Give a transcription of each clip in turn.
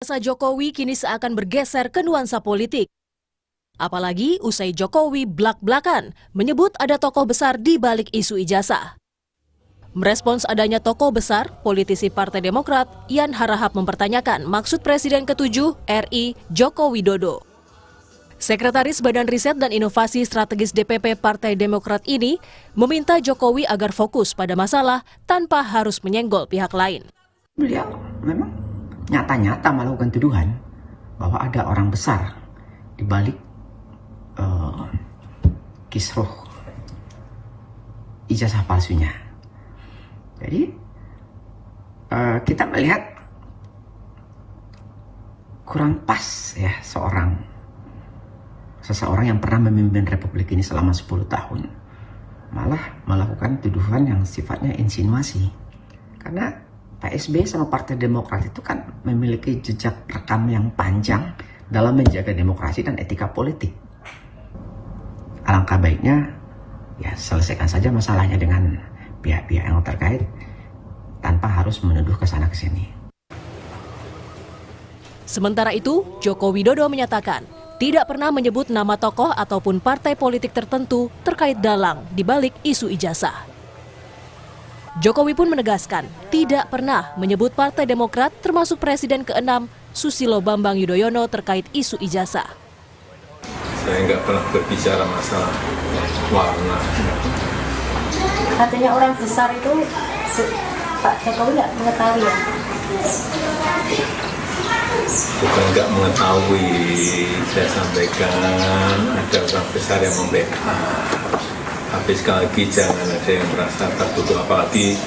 Ijazah Jokowi kini seakan bergeser ke nuansa politik. Apalagi usai Jokowi blak-blakan menyebut ada tokoh besar di balik isu ijazah. Merespons adanya tokoh besar, politisi Partai Demokrat Yan Harahap mempertanyakan maksud Presiden ke-7 RI Joko Widodo. Sekretaris Badan Riset dan Inovasi Strategis DPP Partai Demokrat ini meminta Jokowi agar fokus pada masalah tanpa harus menyenggol pihak lain. Beliau memang nyata-nyata melakukan tuduhan bahwa ada orang besar di balik kisruh ijazah palsunya. Jadi kita melihat kurang pas ya seseorang yang pernah memimpin Republik ini selama 10 tahun malah melakukan tuduhan yang sifatnya insinuasi. Karena Pak SBY sama Partai Demokrat itu kan memiliki jejak rekam yang panjang dalam menjaga demokrasi dan etika politik. Alangkah baiknya ya selesaikan saja masalahnya dengan pihak-pihak yang terkait tanpa harus menuduh ke sana ke sini. Sementara itu, Joko Widodo menyatakan tidak pernah menyebut nama tokoh ataupun partai politik tertentu terkait dalang di balik isu ijazah. Jokowi pun menegaskan tidak pernah menyebut Partai Demokrat termasuk Presiden ke-6 Susilo Bambang Yudhoyono terkait isu ijazah. Saya nggak pernah berbicara masalah warna. Katanya orang besar itu Pak Jokowi nggak mengetahui ya? Bukan nggak mengetahui, saya sampaikan ada orang besar yang membackup. Tapi sekali lagi jangan ada yang merasa tertutup, apalagi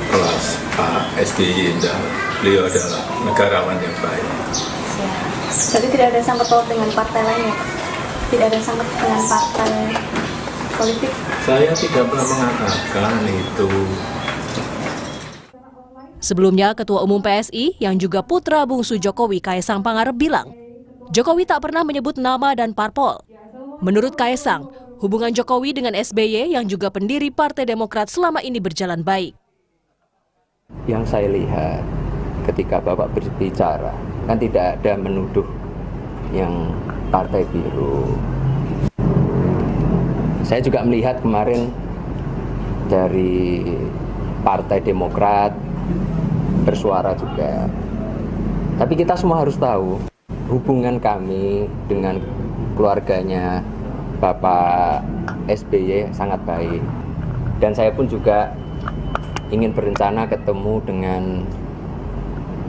kelas Pak SBY, beliau adalah negarawan yang baik. Jadi tidak ada sangkut paut dengan partai lain ya? Tidak ada sangkut dengan partai politik? Saya tidak pernah mengatakan itu. Sebelumnya, Ketua Umum PSI yang juga putra bungsu Jokowi Kaesang Pangarep bilang, Jokowi tak pernah menyebut nama dan parpol. Menurut Kaesang, hubungan Jokowi dengan SBY yang juga pendiri Partai Demokrat selama ini berjalan baik. Yang saya lihat ketika Bapak berbicara, kan tidak ada menuduh yang partai biru. Saya juga melihat kemarin dari Partai Demokrat bersuara juga. Tapi kita semua harus tahu hubungan kami dengan keluarganya Bapak SBY sangat baik. Dan saya pun juga ingin berencana ketemu dengan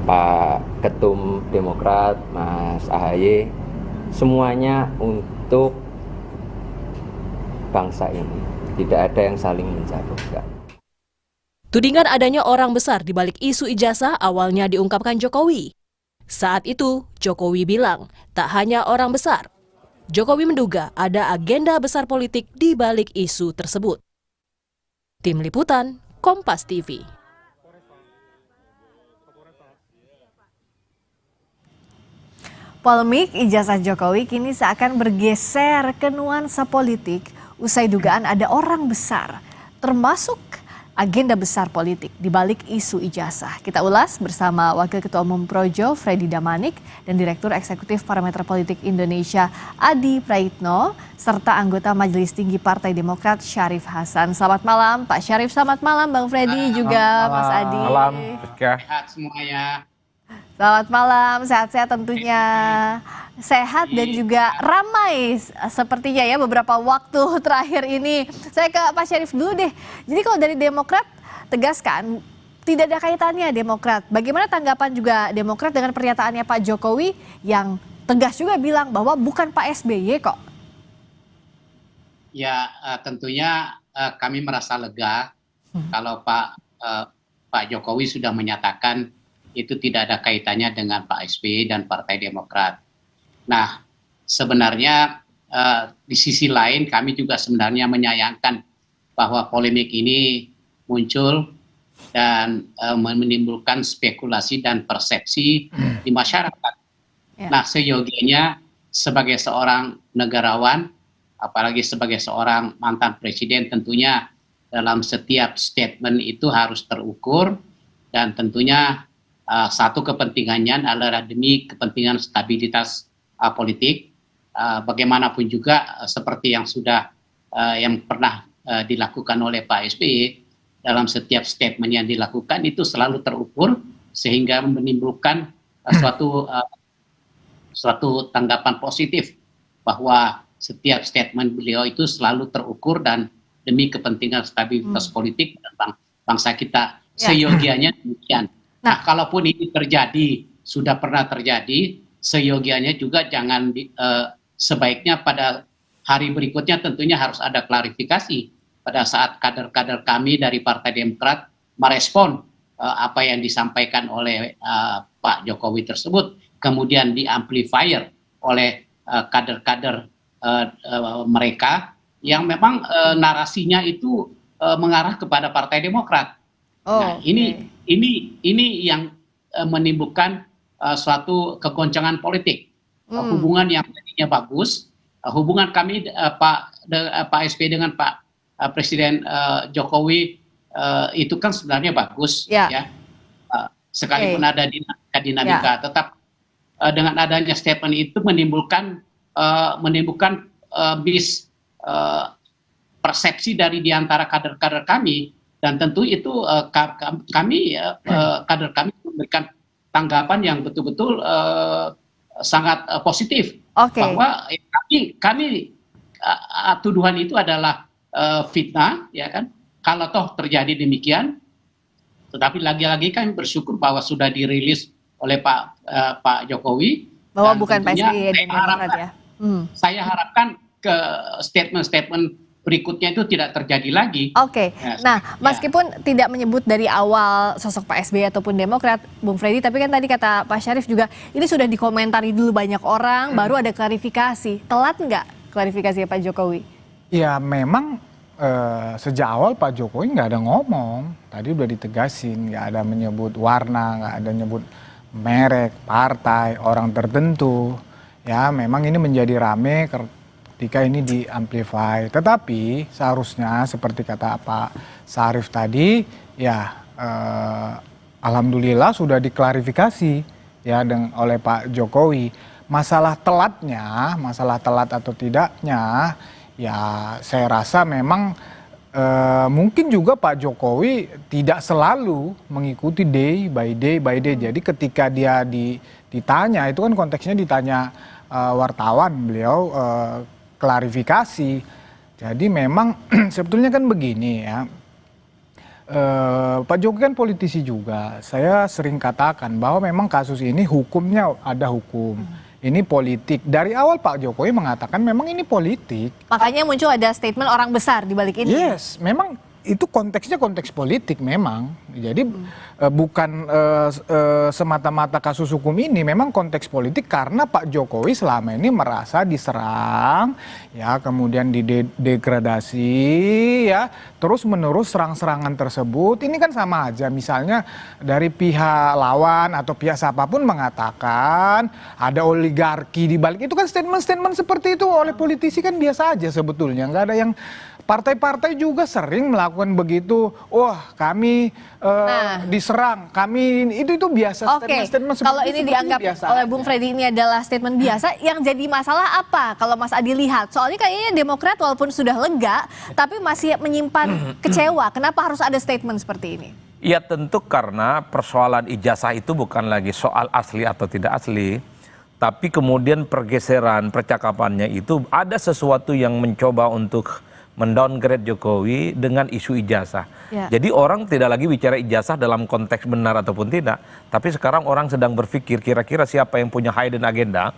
Pak Ketum Demokrat, Mas AHY, semuanya untuk bangsa ini. Tidak ada yang saling menjatuhkan. Tudingan adanya orang besar di balik isu ijazah awalnya diungkapkan Jokowi. Saat itu, Jokowi bilang tak hanya orang besar. Jokowi menduga ada agenda besar politik di balik isu tersebut. Tim Liputan, Kompas TV. Polemik ijazah Jokowi kini seakan bergeser ke nuansa politik usai dugaan ada orang besar, termasuk agenda besar politik di balik isu ijazah. Kita ulas bersama Wakil Ketua Umum Projo Freddy Damanik dan Direktur Eksekutif Parameter Politik Indonesia Adi Praitno serta anggota Majelis Tinggi Partai Demokrat Syarif Hasan. Selamat malam Pak Syarif, selamat malam Bang Freddy juga Mas Adi. Malam, sehat semuanya. Selamat malam, sehat-sehat tentunya. Sehat dan juga ramai sepertinya ya beberapa waktu terakhir ini. Saya ke Pak Syarif dulu deh. Jadi kalau dari Demokrat tegaskan tidak ada kaitannya Demokrat. Bagaimana tanggapan juga Demokrat dengan pernyataannya Pak Jokowi yang tegas juga bilang bahwa bukan Pak SBY kok? Ya tentunya kami merasa lega kalau Pak Jokowi sudah menyatakan itu tidak ada kaitannya dengan Pak SBY dan Partai Demokrat. Nah, sebenarnya di sisi lain kami juga sebenarnya menyayangkan bahwa polemik ini muncul dan menimbulkan spekulasi dan persepsi di masyarakat. Ya. Nah, seyogianya sebagai seorang negarawan, apalagi sebagai seorang mantan presiden, tentunya dalam setiap statement itu harus terukur dan tentunya satu kepentingannya adalah demi kepentingan stabilitas politik. Bagaimanapun juga seperti yang sudah yang pernah dilakukan oleh Pak SBY dalam setiap statement yang dilakukan itu selalu terukur sehingga menimbulkan suatu tanggapan positif bahwa setiap statement beliau itu selalu terukur dan demi kepentingan stabilitas politik dan bangsa kita. Seyogianya demikian. Nah, kalaupun ini terjadi, sudah pernah terjadi, seyogianya juga jangan sebaiknya pada hari berikutnya tentunya harus ada klarifikasi pada saat kader-kader kami dari Partai Demokrat merespon apa yang disampaikan oleh Pak Jokowi tersebut, kemudian diamplifier oleh kader-kader mereka yang memang narasinya itu mengarah kepada Partai Demokrat. Nah, ini yang menimbulkan suatu kegoncangan politik. Hubungan yang tadinya bagus, hubungan kami Pak SBY dengan Pak Presiden Jokowi itu kan sebenarnya bagus, ya. Sekalipun ada dinamika, tetap dengan adanya statement itu menimbulkan persepsi dari diantara kader-kader kami, dan tentu itu kader kami memberikan tanggapan yang betul-betul sangat positif bahwa kami tuduhan itu adalah fitnah, ya kan? Kalau toh terjadi demikian, tetapi lagi-lagi kami bersyukur bahwa sudah dirilis oleh Pak Jokowi bahwa bukan Pak SBY Demokrat ya. Saya harapkan ke statement-statement berikutnya itu tidak terjadi lagi. Nah, meskipun tidak menyebut dari awal sosok Pak SBY ataupun Demokrat, Bung Freddy, tapi kan tadi kata Pak Syarif juga ini sudah dikomentari dulu banyak orang, baru ada klarifikasi. Telat nggak klarifikasi Pak Jokowi? Ya memang sejak awal Pak Jokowi nggak ada ngomong, tadi udah ditegasin, nggak ada menyebut warna, nggak ada menyebut merek, partai, orang tertentu. Ya memang ini menjadi rame ketika ini diamplify. Tetapi seharusnya seperti kata Pak Syarif tadi, ya alhamdulillah sudah diklarifikasi ya oleh Pak Jokowi. Masalah telat atau tidaknya, ya saya rasa memang mungkin juga Pak Jokowi tidak selalu mengikuti day by day. Jadi ketika dia ditanya, itu kan konteksnya ditanya wartawan, beliau klarifikasi. Jadi memang sebetulnya kan begini ya, Pak Jokowi kan politisi juga. Saya sering katakan bahwa memang kasus ini hukumnya ada hukum. Ini politik. Dari awal Pak Jokowi mengatakan memang ini politik. Makanya muncul ada statement orang besar di balik ini. Yes, memang itu konteksnya konteks politik memang. Jadi bukan semata-mata kasus hukum ini, memang konteks politik karena Pak Jokowi selama ini merasa diserang, ya kemudian didegradasi, ya terus menerus serang-serangan tersebut. Ini kan sama aja, misalnya dari pihak lawan atau pihak siapapun mengatakan ada oligarki di balik itu, kan statement-statement seperti itu oleh politisi kan biasa aja sebetulnya, nggak ada yang. Partai-partai juga sering melakukan begitu. Wah, kami diserang, kami itu biasa. Statement kalau ini dianggap oleh Bung Freddy ini adalah statement biasa, yang jadi masalah apa kalau Mas Adi lihat? Soalnya kayaknya Demokrat walaupun sudah lega, tapi masih menyimpan kecewa. Kenapa harus ada statement seperti ini? Ya tentu karena persoalan ijazah itu bukan lagi soal asli atau tidak asli, tapi kemudian pergeseran percakapannya itu ada sesuatu yang mencoba untuk mendowngrade Jokowi dengan isu ijazah. Jadi orang tidak lagi bicara ijazah dalam konteks benar ataupun tidak, tapi sekarang orang sedang berpikir kira-kira siapa yang punya hidden agenda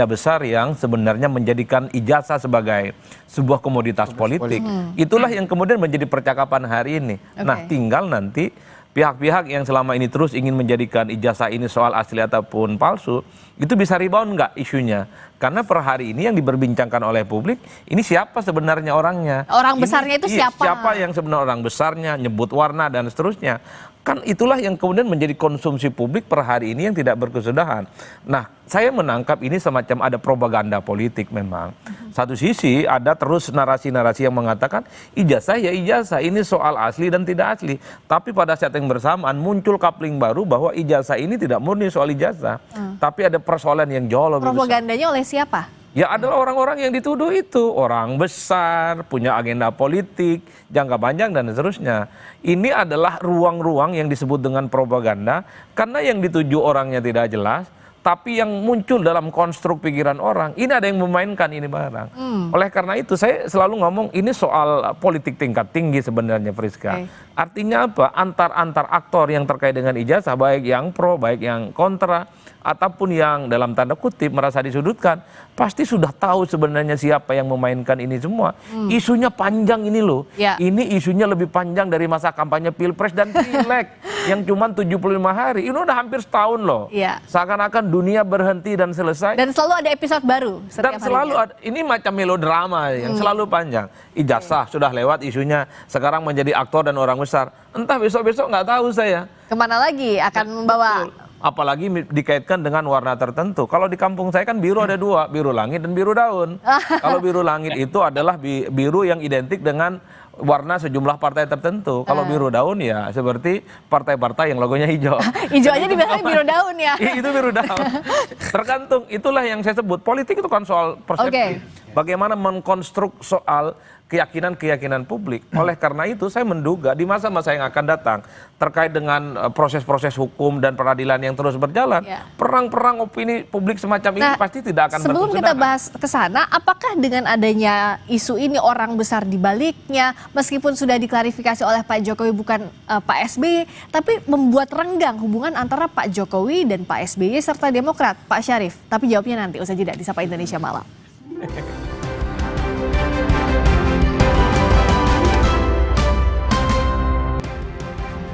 besar yang sebenarnya menjadikan ijazah sebagai sebuah komoditas politik. Itulah yang kemudian menjadi percakapan hari ini. Nah, tinggal nanti pihak-pihak yang selama ini terus ingin menjadikan ijazah ini soal asli ataupun palsu, itu bisa rebound nggak isunya? Karena per hari ini yang diperbincangkan oleh publik, ini siapa sebenarnya orangnya? Orang besarnya itu siapa? Siapa yang sebenarnya orang besarnya, nyebut warna dan seterusnya. Kan itulah yang kemudian menjadi konsumsi publik per hari ini yang tidak berkesudahan. Nah, saya menangkap ini semacam ada propaganda politik memang. Satu sisi ada terus narasi-narasi yang mengatakan ijazah ya ijazah, ini soal asli dan tidak asli. Tapi pada saat yang bersamaan muncul coupling baru bahwa ijazah ini tidak murni soal ijazah. Tapi ada persoalan yang jauh lebih besar. Propagandanya oleh siapa? Ya adalah orang-orang yang dituduh itu, orang besar, punya agenda politik, jangka panjang dan seterusnya. Ini adalah ruang-ruang yang disebut dengan propaganda, karena yang dituju orangnya tidak jelas, tapi yang muncul dalam konstruk pikiran orang, ini ada yang memainkan ini barang. Oleh karena itu saya selalu ngomong ini soal politik tingkat tinggi sebenarnya, Friska. Artinya apa? Antar aktor yang terkait dengan ijazah, baik yang pro, baik yang kontra, ataupun yang dalam tanda kutip merasa disudutkan, pasti sudah tahu sebenarnya siapa yang memainkan ini semua. Isunya panjang ini loh. Ini isunya lebih panjang dari masa kampanye Pilpres dan Pileg yang cuma 75 hari. Ini udah hampir setahun loh. Seakan-akan dunia berhenti dan selesai. Dan selalu ada episode baru Dan setiap selalu harinya. ada, ini macam melodrama yang selalu panjang. Ijazah sudah lewat isunya, sekarang menjadi aktor dan orang besar. Entah besok-besok nggak tahu saya. Kemana lagi akan membawa? Apalagi dikaitkan dengan warna tertentu. Kalau di kampung saya kan biru ada dua, biru langit dan biru daun. Kalau biru langit itu adalah biru yang identik dengan warna sejumlah partai tertentu. Kalau biru daun ya seperti partai-partai yang logonya hijau. Hijau aja dibilangnya biru daun ya. Itu biru daun. Tergantung, itulah yang saya sebut. Politik itu kan soal persepsi. Bagaimana mengkonstruk soal keyakinan-keyakinan publik. Oleh karena itu saya menduga di masa-masa yang akan datang terkait dengan proses-proses hukum dan peradilan yang terus berjalan, perang-perang opini publik semacam ini pasti tidak akan berkesudahan. Sebelum kita bahas ke sana, apakah dengan adanya isu ini orang besar di baliknya, meskipun sudah diklarifikasi oleh Pak Jokowi bukan Pak SBY, tapi membuat renggang hubungan antara Pak Jokowi dan Pak SBY serta Demokrat, Pak Syarif? Tapi jawabnya nanti usai jeda di Sapa Indonesia Malam.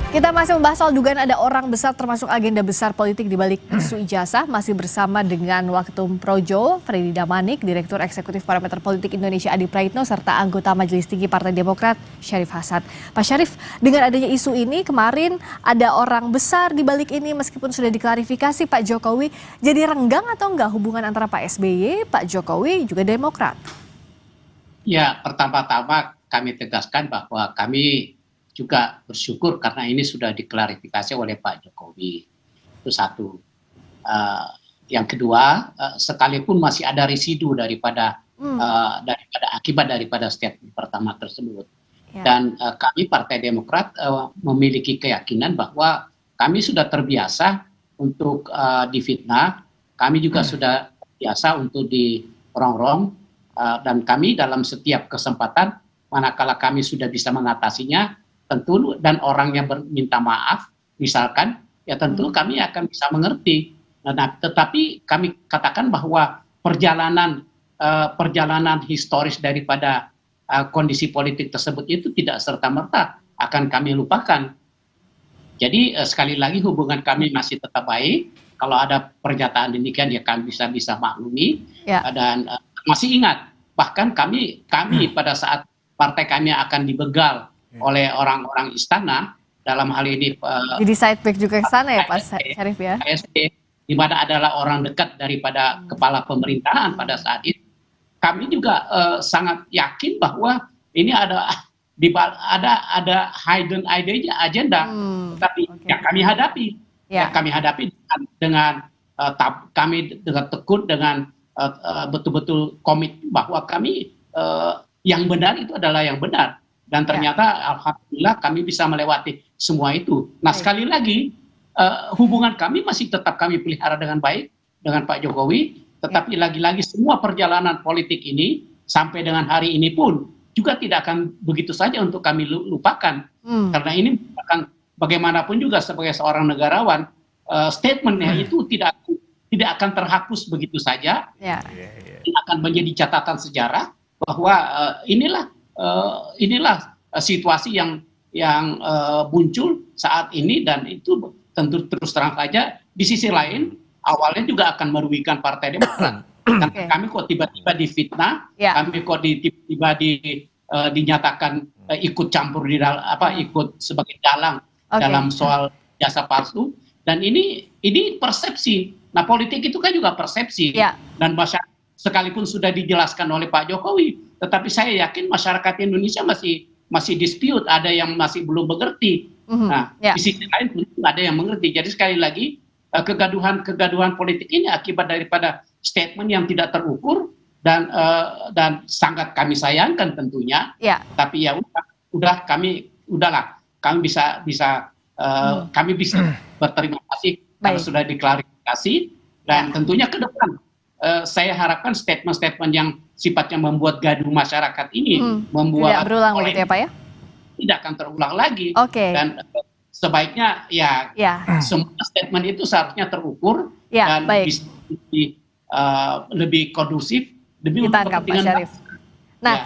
Kita masih membahas soal dugaan ada orang besar termasuk agenda besar politik di balik isu ijazah. Masih bersama dengan Waketum Projo, Freddy Damanik, Direktur Eksekutif Parameter Politik Indonesia Adi Praitno, serta anggota Majelis Tinggi Partai Demokrat Syarif Hasan. Pak Syarif, dengan adanya isu ini kemarin ada orang besar di balik ini meskipun sudah diklarifikasi Pak Jokowi, jadi renggang atau enggak hubungan antara Pak SBY, Pak Jokowi juga Demokrat? Ya, pertama-tama kami tegaskan bahwa kami juga bersyukur karena ini sudah diklarifikasi oleh Pak Jokowi. Itu satu. Yang kedua, sekalipun masih ada residu daripada akibat daripada statement pertama tersebut. Dan kami Partai Demokrat memiliki keyakinan bahwa kami sudah terbiasa untuk difitnah, kami juga sudah biasa untuk dirongrong, dan kami dalam setiap kesempatan manakala kami sudah bisa mengatasinya, tentu dan orang yang minta maaf misalkan ya tentu kami akan bisa mengerti. Nah, tetapi kami katakan bahwa perjalanan historis daripada kondisi politik tersebut itu tidak serta-merta akan kami lupakan. Jadi sekali lagi hubungan kami masih tetap baik. Kalau ada pernyataan demikian ya kami bisa maklumi dan masih ingat bahkan kami pada saat partai kami akan dibegal oleh orang-orang istana dalam hal ini jadi sideback juga ke sana ya Pak Syarif ya. KSB di mana adalah orang dekat daripada kepala pemerintahan pada saat itu. Kami juga sangat yakin bahwa ini ada hidden agenda, tapi yang kami hadapi, kami hadapi dengan kami dengan tekun dengan betul-betul komit bahwa kami yang benar itu adalah yang benar. Dan ternyata alhamdulillah kami bisa melewati semua itu. Nah sekali lagi hubungan kami masih tetap kami pelihara dengan baik dengan Pak Jokowi. Tetapi lagi-lagi semua perjalanan politik ini sampai dengan hari ini pun juga tidak akan begitu saja untuk kami lupakan. Karena ini akan bagaimanapun juga sebagai seorang negarawan statementnya itu tidak akan terhapus begitu saja. Ini akan menjadi catatan sejarah bahwa inilah situasi yang muncul saat ini dan itu tentu terus terang saja di sisi lain awalnya juga akan merugikan Partai Demokrat. Karena kami kok tiba-tiba difitnah, kami kok tiba-tiba dinyatakan ikut campur di dalam ikut sebagai dalang dalam soal jasa palsu, dan ini persepsi. Nah, politik itu kan juga persepsi, dan masyarakat sekalipun sudah dijelaskan oleh Pak Jokowi, tetapi saya yakin masyarakat Indonesia masih dispute, ada yang masih belum mengerti. Nah, di sisi lain tentu ada yang mengerti. Jadi sekali lagi kegaduhan politik ini akibat daripada statement yang tidak terukur dan sangat kami sayangkan tentunya. Tapi ya udah kami bisa kami bisa berterima kasih karena sudah diklarifikasi, dan tentunya ke depan saya harapkan statement-statement yang sifatnya membuat gaduh masyarakat ini membuat tidak berulang begitu ya Pak ya? Tidak akan terulang lagi. Dan sebaiknya semua statement itu seharusnya terukur dan bisa lebih kondusif demi untuk kepentingan Pak Syarif. Nah,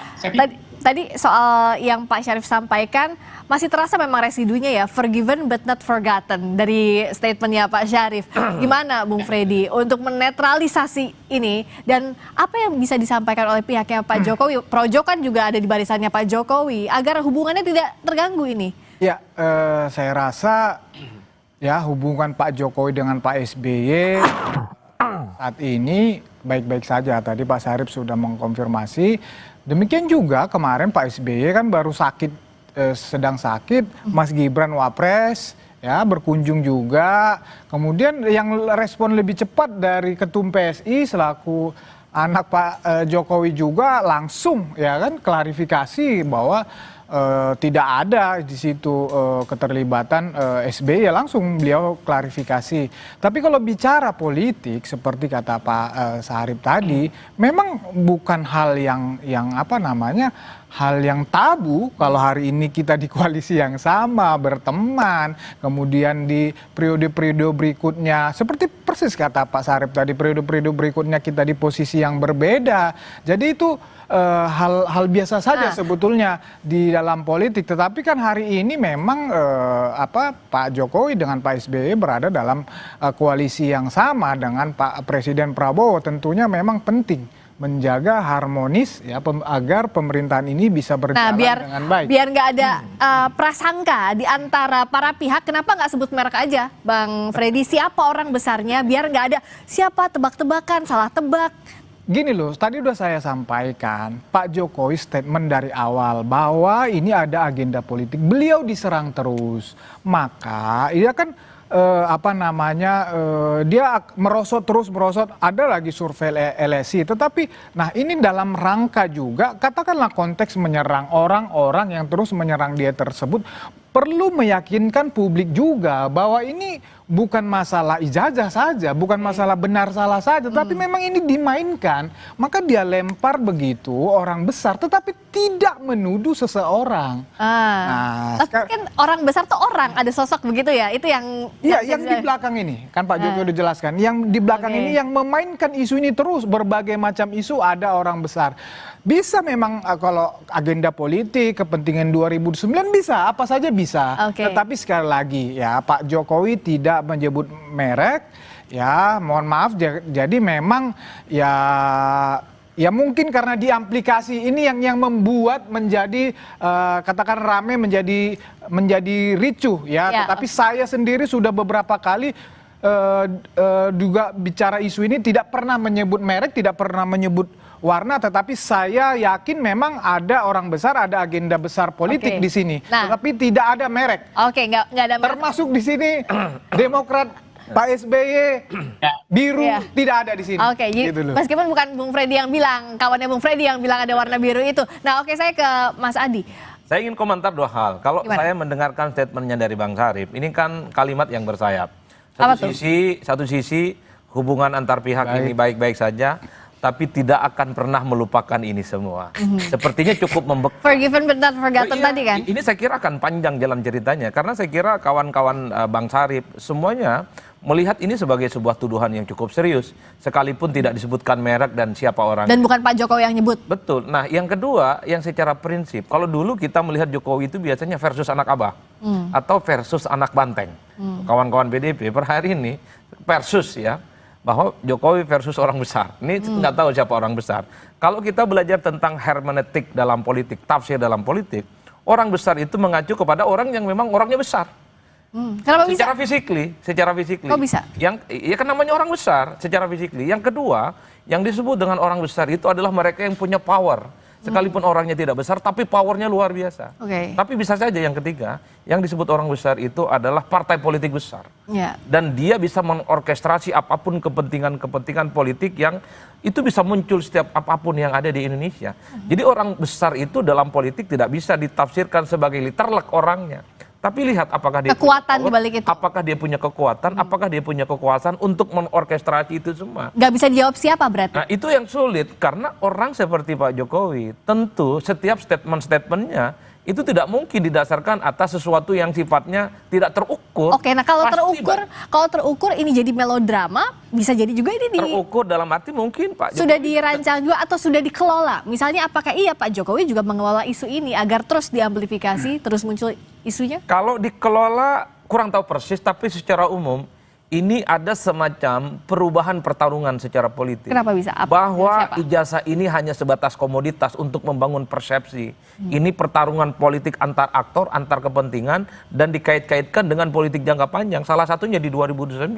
tadi soal yang Pak Syarif sampaikan masih terasa memang residunya ya, forgiven but not forgotten dari statementnya Pak Syarif. Gimana Bung Freddy untuk menetralisasi ini, dan apa yang bisa disampaikan oleh pihaknya Pak Jokowi? Projo kan juga ada di barisannya Pak Jokowi agar hubungannya tidak terganggu ini. Ya, saya rasa ya hubungan Pak Jokowi dengan Pak SBY saat ini baik-baik saja. Tadi Pak Syarif sudah mengkonfirmasi. Demikian juga kemarin Pak SBY kan baru sedang sakit, Mas Gibran Wapres ya berkunjung juga. Kemudian yang respon lebih cepat dari Ketum PSI selaku anak Pak Jokowi juga langsung ya kan klarifikasi bahwa tidak ada di situ keterlibatan SBY, ya langsung beliau klarifikasi. Tapi kalau bicara politik seperti kata Pak Syarif tadi, memang bukan hal yang apa namanya, hal yang tabu kalau hari ini kita di koalisi yang sama, berteman, kemudian di periode-periode berikutnya, seperti persis kata Pak Syarif tadi, periode-periode berikutnya kita di posisi yang berbeda. Jadi itu hal biasa saja sebetulnya di dalam politik. Tetapi kan hari ini memang Pak Jokowi dengan Pak SBY berada dalam koalisi yang sama dengan Pak Presiden Prabowo. Tentunya memang penting menjaga harmonis ya agar pemerintahan ini bisa berjalan dengan baik. Biar nggak ada prasangka di antara para pihak. Kenapa nggak sebut merek aja, Bang Freddy? Siapa orang besarnya? Biar nggak ada siapa tebak-tebakan, salah tebak. Gini loh, tadi udah saya sampaikan, Pak Jokowi statement dari awal bahwa ini ada agenda politik. Beliau diserang terus, maka dia kan dia merosot terus merosot. Ada lagi survei LSI, tetapi nah ini dalam rangka juga katakanlah konteks menyerang orang-orang yang terus menyerang dia tersebut, perlu meyakinkan publik juga bahwa ini bukan masalah ijazah saja, bukan masalah benar salah saja, tapi memang ini dimainkan. Maka dia lempar begitu orang besar, tetapi tidak menuduh seseorang. Tapi kan orang besar tuh orang, ada sosok begitu ya, itu yang... Iya, yang di belakang ini, kan Pak Jokowi udah jelaskan, yang di belakang ini yang memainkan isu ini terus, berbagai macam isu ada orang besar. Bisa memang kalau agenda politik, kepentingan 2009 bisa, apa saja bisa. Tetapi sekali lagi ya Pak Jokowi tidak menyebut merek, ya mohon maaf, jadi memang ya mungkin karena di aplikasi ini yang membuat menjadi katakan rame, menjadi ricuh ya. Tetapi saya sendiri sudah beberapa kali juga bicara isu ini, tidak pernah menyebut merek, tidak pernah menyebut warna, tetapi saya yakin memang ada orang besar, ada agenda besar politik di sini. Tetapi tidak ada merek. Nggak ada merek. Termasuk di sini Demokrat, Pak SBY, biru tidak ada di sini. Gitu, meskipun bukan Bung Freddy yang bilang, kawannya Bung Freddy yang bilang ada warna biru itu. Nah, saya ke Mas Adi. Saya ingin komentar dua hal. Kalau saya mendengarkan statementnya dari Bang Syarif, ini kan kalimat yang bersayap. Satu sisi hubungan antar pihak ini baik-baik saja, tapi tidak akan pernah melupakan ini semua. Sepertinya cukup membekas. Forgiven but not forgotten tadi kan? Ini saya kira akan panjang jalan ceritanya, karena saya kira kawan-kawan Bang Syarif semuanya melihat ini sebagai sebuah tuduhan yang cukup serius, sekalipun tidak disebutkan merek dan siapa orang. Dan bukan Pak Jokowi yang nyebut. Betul. Nah, yang kedua, yang secara prinsip, kalau dulu kita melihat Jokowi itu biasanya versus anak abah atau versus anak banteng. Kawan-kawan PDIP per hari ini versus ya, bahwa Jokowi versus orang besar. Ini nggak tahu siapa orang besar. Kalau kita belajar tentang hermeneutik dalam politik, tafsir dalam politik, orang besar itu mengacu kepada orang yang memang orangnya besar. Kenapa bisa? Secara physically. Kok bisa? Yang ya kan namanya orang besar secara physically. Yang kedua, yang disebut dengan orang besar itu adalah mereka yang punya power. Sekalipun orangnya tidak besar, tapi powernya luar biasa. Tapi bisa saja yang ketiga, yang disebut orang besar itu adalah partai politik besar. Dan dia bisa mengorkestrasi apapun kepentingan-kepentingan politik yang itu bisa muncul setiap apapun yang ada di Indonesia. Jadi orang besar itu dalam politik tidak bisa ditafsirkan sebagai literlek orangnya. Tapi lihat apakah dia kekuatan punya di balik itu. Apakah dia punya kekuatan, apakah dia punya kekuasaan untuk mengorkestrasi itu semua. Nggak bisa dijawab siapa berarti? Nah itu yang sulit karena orang seperti Pak Jokowi tentu setiap statement-statementnya itu tidak mungkin didasarkan atas sesuatu yang sifatnya tidak terukur. Oke, nah kalau terukur ini jadi melodrama, bisa jadi juga ini terukur dalam arti mungkin Pak Jokowi sudah dirancang juga atau sudah dikelola. Misalnya apakah iya Pak Jokowi juga mengelola isu ini agar terus diamplifikasi, terus muncul isunya? Kalau dikelola kurang tahu persis, tapi secara umum ini ada semacam perubahan pertarungan secara politik. Kenapa bisa? Bahwa ijazah ini hanya sebatas komoditas untuk membangun persepsi. Ini pertarungan politik antar aktor, antar kepentingan, dan dikait-kaitkan dengan politik jangka panjang. Salah satunya di 2009.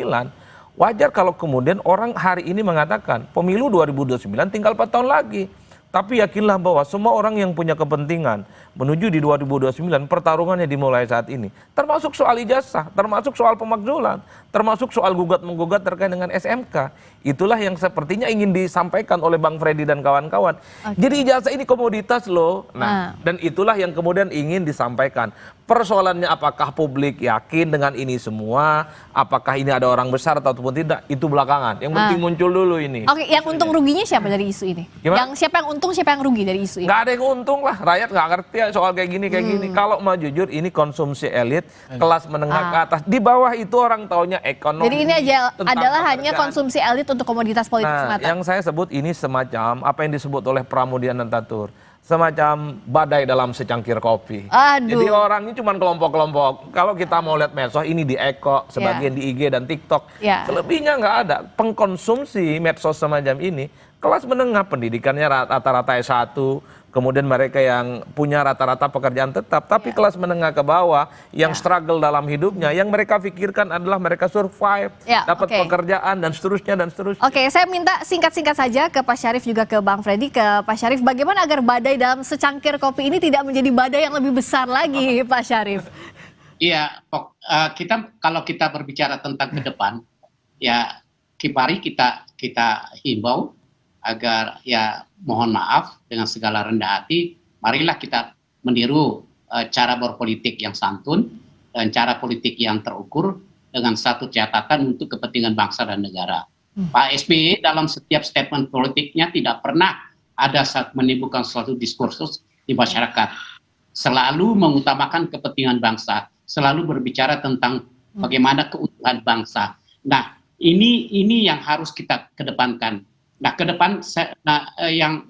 Wajar kalau kemudian orang hari ini mengatakan pemilu 2029 tinggal 4 tahun lagi. Tapi yakinlah bahwa semua orang yang punya kepentingan menuju di 2029 pertarungannya dimulai saat ini. Termasuk soal ijazah, termasuk soal pemakzulan, termasuk soal gugat-menggugat terkait dengan SMK. Itulah yang sepertinya ingin disampaikan oleh Bang Freddy dan kawan-kawan. Jadi ijazah ini komoditas loh. Nah, dan itulah yang kemudian ingin disampaikan. Persoalannya apakah publik yakin dengan ini semua, apakah ini ada orang besar ataupun tidak, itu belakangan. Yang penting muncul dulu ini. Oke, yang untung ruginya siapa dari isu ini? Gimana? Siapa yang untung, siapa yang rugi dari isu ini? Nggak ada yang untung lah, rakyat nggak ngerti ya soal kayak gini. Kalau mau jujur ini konsumsi elit, kelas menengah ke atas. Di bawah itu orang taunya ekonomi. Jadi ini adalah hanya konsumsi elit untuk komoditas politik semata. Yang saya sebut ini semacam apa yang disebut oleh Pramudia Anantatur, semacam badai dalam secangkir kopi. Jadi orang ini cuma kelompok-kelompok. Kalau kita mau lihat medsos ini di Eko, sebagian di IG dan TikTok. Selebihnya nggak ada. Pengkonsumsi medsos semacam ini kelas menengah, pendidikannya rata-rata S1, kemudian mereka yang punya rata-rata pekerjaan tetap, tapi kelas menengah ke bawah yang struggle dalam hidupnya, yang mereka pikirkan adalah mereka survive, dapat pekerjaan dan seterusnya dan seterusnya. Oke, saya minta singkat-singkat saja ke Pak Syarif juga ke Bang Freddy. Ke Pak Syarif, bagaimana agar badai dalam secangkir kopi ini tidak menjadi badai yang lebih besar lagi, Pak Syarif? Iya, kalau kita berbicara tentang ke depan, ya mari kita himbau agar ya mohon maaf dengan segala rendah hati, marilah kita meniru cara berpolitik yang santun dan cara politik yang terukur dengan satu catatan untuk kepentingan bangsa dan negara. Pak SBY dalam setiap statement politiknya tidak pernah ada saat menimbulkan suatu diskursus di masyarakat. Selalu mengutamakan kepentingan bangsa, selalu berbicara tentang bagaimana keutuhan bangsa. Nah, ini yang harus kita kedepankan. Nah, ke depan yang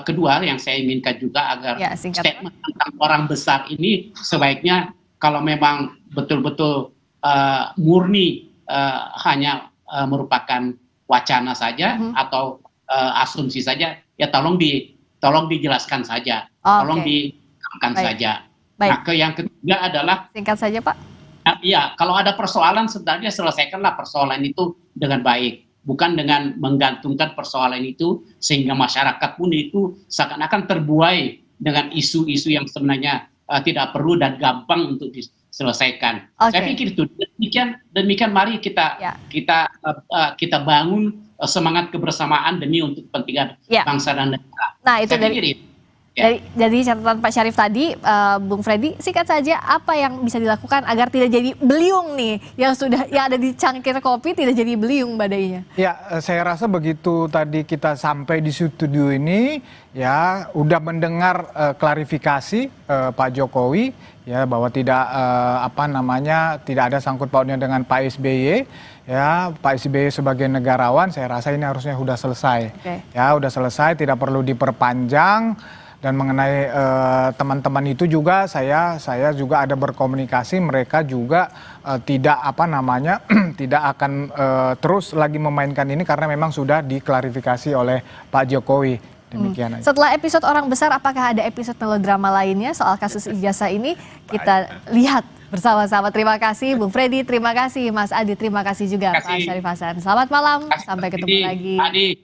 kedua yang saya inginkan juga agar statement tentang orang besar ini sebaiknya kalau memang betul-betul murni hanya merupakan wacana saja atau asumsi saja, ya tolong dijelaskan saja, tolong dikatakan saja. Nah, yang ketiga adalah singkat saja Pak. Ya, kalau ada persoalan sebenarnya selesaikanlah persoalan itu dengan baik. Bukan dengan menggantungkan persoalan itu sehingga masyarakat pun itu seakan-akan terbuai dengan isu-isu yang sebenarnya tidak perlu dan gampang untuk diselesaikan. Saya pikir itu demikian mari kita bangun semangat kebersamaan demi untuk kepentingan bangsa dan negara. Nah, itu dari catatan Pak Syarif tadi, Bung Freddy, singkat saja apa yang bisa dilakukan agar tidak jadi beliung nih yang ada di cangkir kopi tidak jadi beliung badainya? Ya, saya rasa begitu tadi kita sampai di studio ini ya udah mendengar klarifikasi Pak Jokowi ya bahwa tidak tidak ada sangkut pautnya dengan Pak SBY. Ya, Pak SBY sebagai negarawan saya rasa ini harusnya sudah selesai. Ya, udah selesai, tidak perlu diperpanjang. Dan mengenai teman-teman itu juga saya juga ada berkomunikasi, mereka juga tidak tidak akan terus lagi memainkan ini karena memang sudah diklarifikasi oleh Pak Jokowi. Demikian aja. Setelah episode orang besar, apakah ada episode melodrama lainnya soal kasus ijazah ini? Kita lihat bersama-sama. Terima kasih Bung Freddy, terima kasih Mas Adi, terima kasih juga Pak Syarif Hasan. Selamat malam, sampai ketemu lagi.